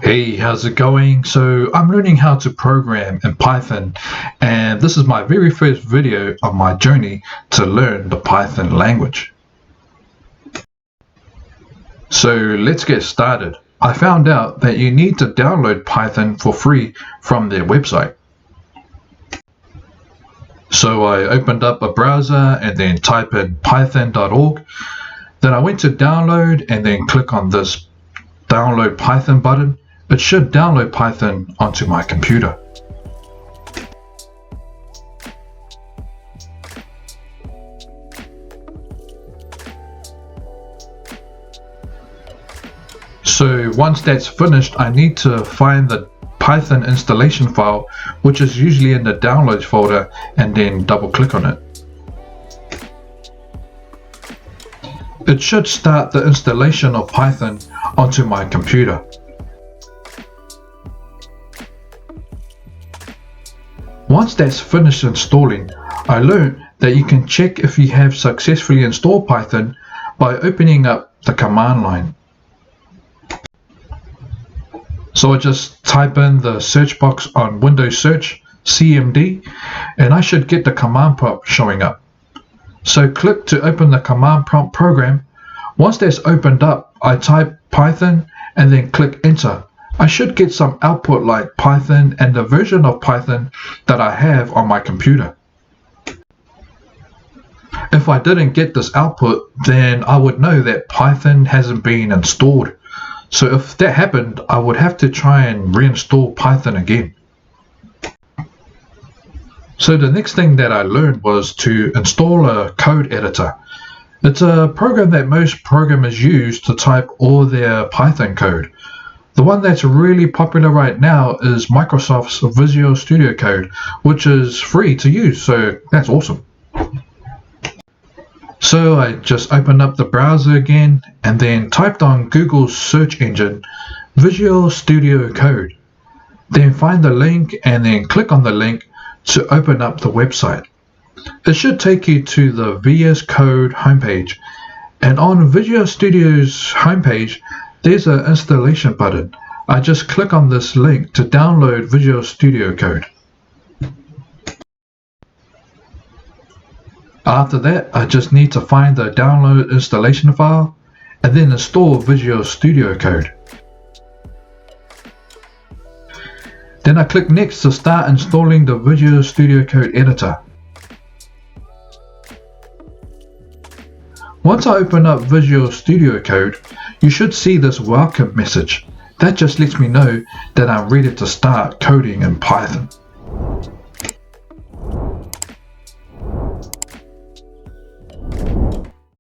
Hey, how's it going? So I'm learning how to program in Python, and this is my very first video on my journey to learn the Python language. So let's get started. I found out that you need to download Python for free from their website. So I opened up a browser and then type in python.org. Then I went to download and then click on this download Python button. It should download Python onto my computer. So once that's finished, I need to find the Python installation file, which is usually in the downloads folder, and then double click on it. It should start the installation of Python onto my computer. Once that's finished installing, I learned that you can check if you have successfully installed Python by opening up the command line. So I just type in the search box on Windows Search, CMD, and I should get the command prompt showing up. So click to open the command prompt program. Once that's opened up, I type Python and then click enter. I should get some output like Python and the version of Python that I have on my computer. If I didn't get this output, then I would know that Python hasn't been installed. So if that happened, I would have to try and reinstall Python again. So the next thing that I learned was to install a code editor. It's a program that most programmers use to type all their Python code. The one that's really popular right now is Microsoft's Visual Studio Code, which is free to use, so that's awesome. So I just opened up the browser again and then typed on Google's search engine Visual Studio Code. Then find the link and then click on the link to open up the website. It should take you to the VS Code homepage, and on Visual Studio's homepage there's an installation button. I just click on this link to download Visual Studio Code. After that, I just need to find the download installation file and then install Visual Studio Code. Then I click next to start installing the Visual Studio Code editor. Once I open up Visual Studio Code, you should see this welcome message. That just lets me know that I'm ready to start coding in Python.